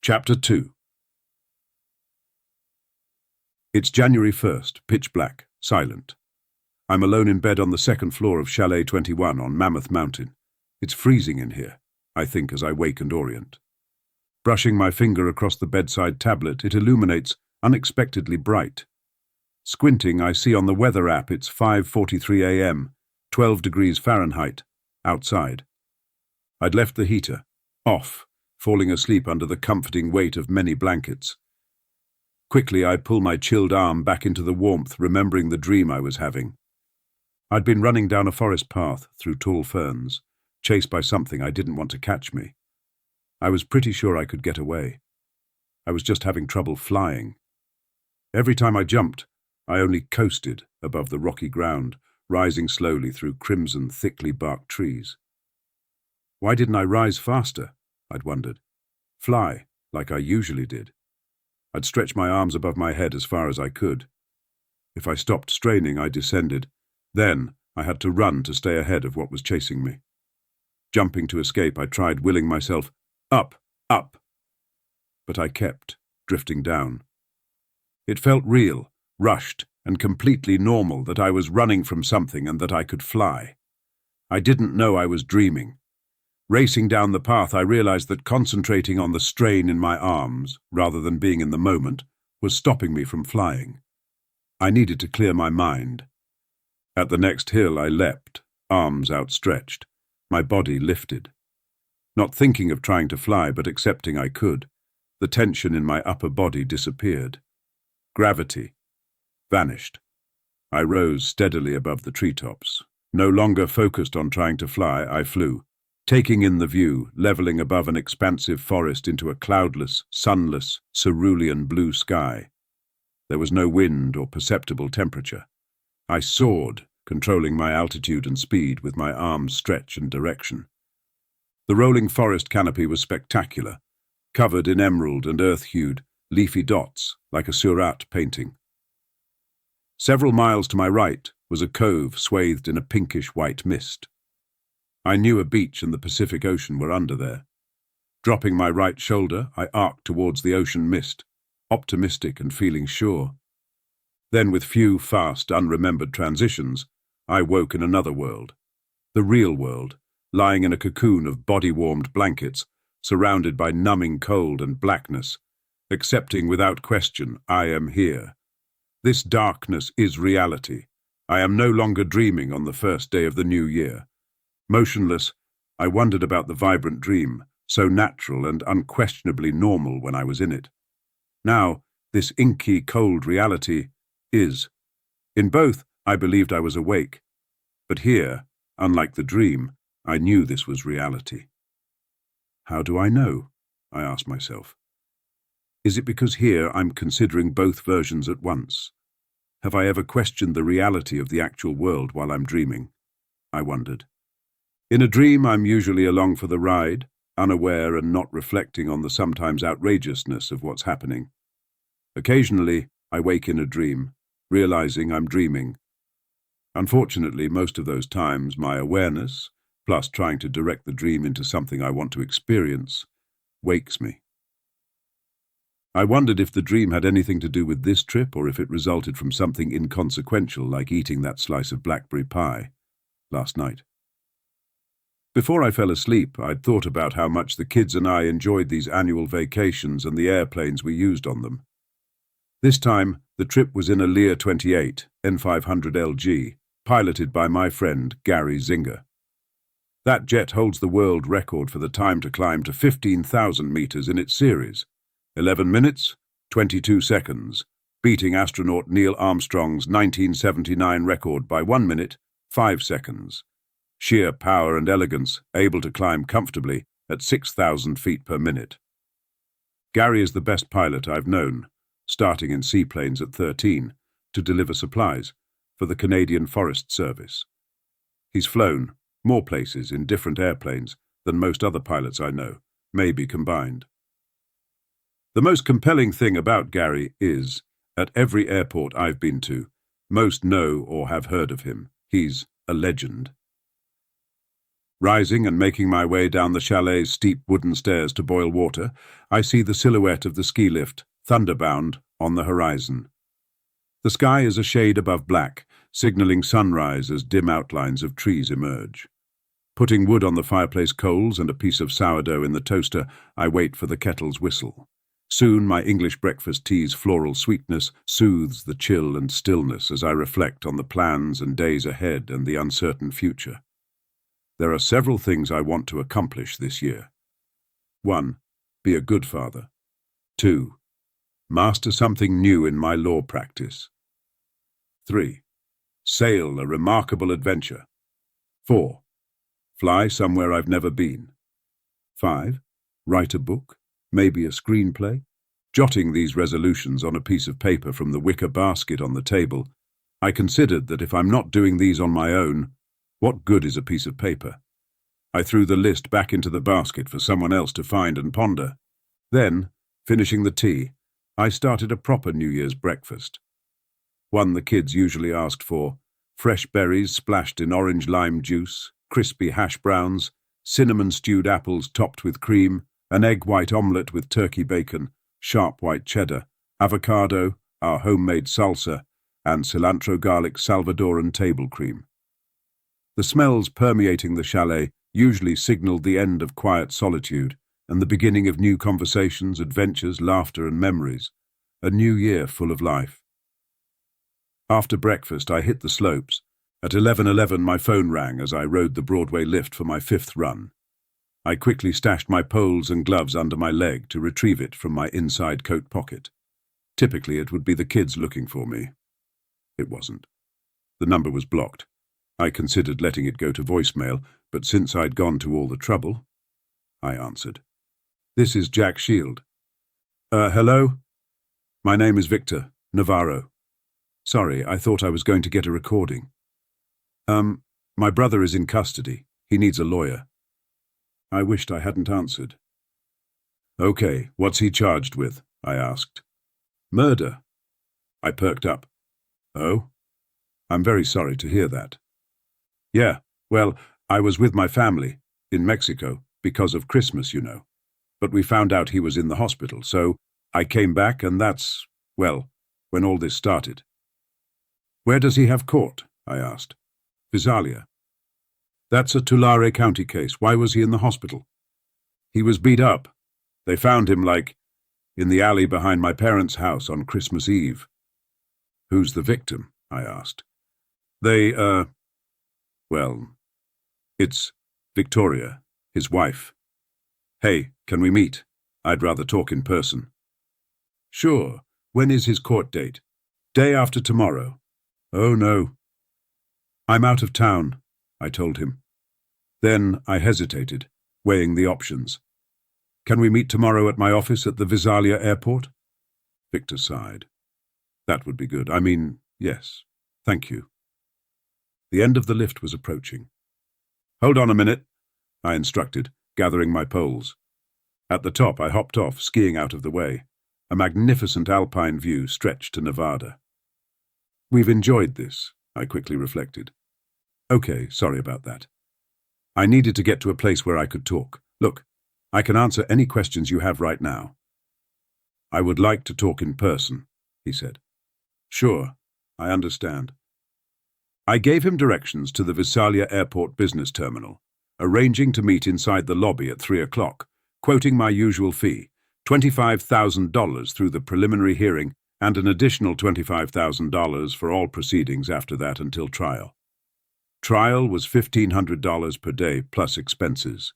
Chapter 2. It's January 1st, pitch black, silent. I'm alone in bed on the second floor of Chalet 21 on Mammoth Mountain. It's freezing in here, I think as I wake and orient. Brushing my finger across the bedside tablet, it illuminates unexpectedly bright. Squinting, I see on the weather app it's 5:43 a.m., 12 degrees Fahrenheit, outside. I'd left the heater, off, falling asleep under the comforting weight of many blankets. Quickly, I pull my chilled arm back into the warmth, remembering the dream I was having. I'd been running down a forest path through tall ferns, chased by something I didn't want to catch me. I was pretty sure I could get away. I was just having trouble flying. Every time I jumped, I only coasted above the rocky ground, rising slowly through crimson, thickly barked trees. Why didn't I rise faster? I'd wondered. Fly, like I usually did. I'd stretch my arms above my head as far as I could. If I stopped straining, I descended. Then I had to run to stay ahead of what was chasing me. Jumping to escape, I tried willing myself up, up. But I kept drifting down. It felt real, rushed, and completely normal that I was running from something and that I could fly. I didn't know I was dreaming. Racing down the path, I realized that concentrating on the strain in my arms, rather than being in the moment, was stopping me from flying. I needed to clear my mind. At the next hill, I leapt, arms outstretched, my body lifted. Not thinking of trying to fly, but accepting I could, the tension in my upper body disappeared. Gravity vanished. I rose steadily above the treetops. No longer focused on trying to fly, I flew, taking in the view, leveling above an expansive forest into a cloudless, sunless, cerulean blue sky. There was no wind or perceptible temperature. I soared, controlling my altitude and speed with my arms' stretch and direction. The rolling forest canopy was spectacular, covered in emerald and earth-hued, leafy dots like a Seurat painting. Several miles to my right was a cove swathed in a pinkish-white mist. I knew a beach and the Pacific Ocean were under there. Dropping my right shoulder, I arced towards the ocean mist, optimistic and feeling sure. Then, with few fast, unremembered transitions, I woke in another world, the real world, lying in a cocoon of body-warmed blankets, surrounded by numbing cold and blackness, accepting without question, I am here. This darkness is reality. I am no longer dreaming on the first day of the new year. Motionless, I wondered about the vibrant dream, so natural and unquestionably normal when I was in it. Now, this inky, cold reality is. In both, I believed I was awake. But here, unlike the dream, I knew this was reality. How do I know? I asked myself. Is it because here I'm considering both versions at once? Have I ever questioned the reality of the actual world while I'm dreaming? I wondered. In a dream, I'm usually along for the ride, unaware and not reflecting on the sometimes outrageousness of what's happening. Occasionally, I wake in a dream, realizing I'm dreaming. Unfortunately, most of those times, my awareness, plus trying to direct the dream into something I want to experience, wakes me. I wondered if the dream had anything to do with this trip or if it resulted from something inconsequential like eating that slice of blackberry pie last night. Before I fell asleep, I'd thought about how much the kids and I enjoyed these annual vacations and the airplanes we used on them. This time, the trip was in a Lear 28 N500LG, piloted by my friend Gary Zinger. That jet holds the world record for the time to climb to 15,000 meters in its series, 11 minutes, 22 seconds, beating astronaut Neil Armstrong's 1979 record by 1 minute, 5 seconds. Sheer power and elegance, able to climb comfortably at 6,000 feet per minute. Gary is the best pilot I've known, starting in seaplanes at 13 to deliver supplies for the Canadian Forest Service. He's flown more places in different airplanes than most other pilots I know, maybe combined. The most compelling thing about Gary is, at every airport I've been to, most know or have heard of him. He's a legend. Rising and making my way down the chalet's steep wooden stairs to boil water, I see the silhouette of the ski lift, thunderbound, on the horizon. The sky is a shade above black, signalling sunrise as dim outlines of trees emerge. Putting wood on the fireplace coals and a piece of sourdough in the toaster, I wait for the kettle's whistle. Soon my English breakfast tea's floral sweetness soothes the chill and stillness as I reflect on the plans and days ahead and the uncertain future. There are several things I want to accomplish this year. 1. Be a good father. 2. Master something new in my law practice. 3. Sail a remarkable adventure. 4. Fly somewhere I've never been. 5. Write a book, maybe a screenplay. Jotting these resolutions on a piece of paper from the wicker basket on the table, I considered that if I'm not doing these on my own, what good is a piece of paper? I threw the list back into the basket for someone else to find and ponder. Then, finishing the tea, I started a proper New Year's breakfast. One the kids usually asked for: fresh berries splashed in orange lime juice, crispy hash browns, cinnamon stewed apples topped with cream, an egg white omelette with turkey bacon, sharp white cheddar, avocado, our homemade salsa, and cilantro garlic Salvadoran table cream. The smells permeating the chalet usually signaled the end of quiet solitude and the beginning of new conversations, adventures, laughter, and memories. A new year full of life. After breakfast, I hit the slopes. At 11:11, my phone rang as I rode the Broadway lift for my 5th run. I quickly stashed my poles and gloves under my leg to retrieve it from my inside coat pocket. Typically, it would be the kids looking for me. It wasn't. The number was blocked. I considered letting it go to voicemail, but since I'd gone to all the trouble, I answered. This is Jack Shield. Hello? My name is Victor Navarro. Sorry, I thought I was going to get a recording. My brother is in custody. He needs a lawyer. I wished I hadn't answered. Okay, what's he charged with? I asked. Murder. I perked up. Oh? I'm very sorry to hear that. Yeah, well, I was with my family in Mexico because of Christmas, you know. But we found out he was in the hospital, so I came back and that's, well, when all this started. Where does he have court? I asked. Visalia. That's a Tulare County case. Why was he in the hospital? He was beat up. They found him, in the alley behind my parents' house on Christmas Eve. Who's the victim? I asked. Well, it's Victoria, his wife. Hey, can we meet? I'd rather talk in person. Sure. When is his court date? Day after tomorrow. Oh, no. I'm out of town, I told him. Then I hesitated, weighing the options. Can we meet tomorrow at my office at the Visalia airport? Victor sighed. That would be good. I mean, yes. Thank you. The end of the lift was approaching. Hold on a minute, I instructed, gathering my poles. At the top, I hopped off, skiing out of the way. A magnificent alpine view stretched to Nevada. We've enjoyed this, I quickly reflected. Okay, sorry about that. I needed to get to a place where I could talk. Look, I can answer any questions you have right now. I would like to talk in person, he said. Sure, I understand. I gave him directions to the Visalia Airport business terminal, arranging to meet inside the lobby at 3 o'clock, quoting my usual fee, $25,000 through the preliminary hearing and an additional $25,000 for all proceedings after that until trial. Trial was $1,500 per day plus expenses.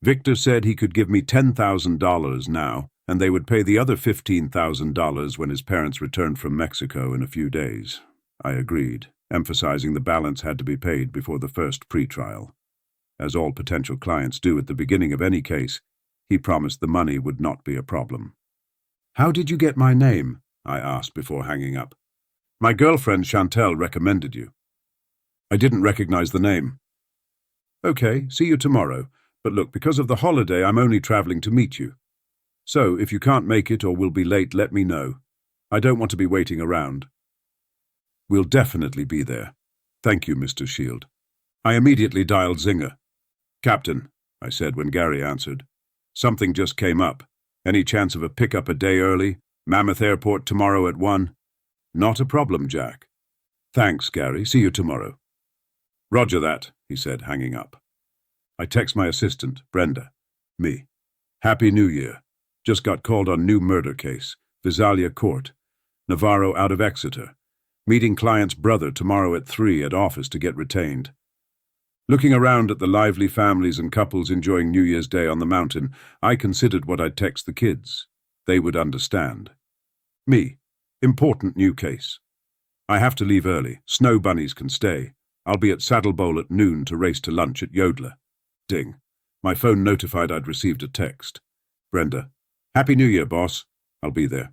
Victor said he could give me $10,000 now, and they would pay the other $15,000 when his parents returned from Mexico in a few days. I agreed, emphasizing the balance had to be paid before the first pre-trial. As all potential clients do at the beginning of any case, he promised the money would not be a problem. How did you get my name? I asked before hanging up. My girlfriend Chantel recommended you. I didn't recognize the name. Okay, see you tomorrow. But look, because of the holiday, I'm only traveling to meet you. So, if you can't make it or will be late, let me know. I don't want to be waiting around. We'll definitely be there. Thank you, Mr. Shield. I immediately dialed Zinger. Captain, I said when Gary answered. Something just came up. Any chance of a pickup a day early? Mammoth Airport tomorrow at 1? Not a problem, Jack. Thanks, Gary. See you tomorrow. Roger that, he said, hanging up. I text my assistant, Brenda. Me. Happy New Year. Just got called on new murder case. Visalia Court. Navarro out of Exeter. Meeting client's brother tomorrow at 3 at office to get retained. Looking around at the lively families and couples enjoying New Year's Day on the mountain, I considered what I'd text the kids. They would understand. Me. Important new case. I have to leave early. Snow bunnies can stay. I'll be at Saddle Bowl at noon to race to lunch at Yodeler. Ding. My phone notified I'd received a text. Brenda. Happy New Year, boss. I'll be there.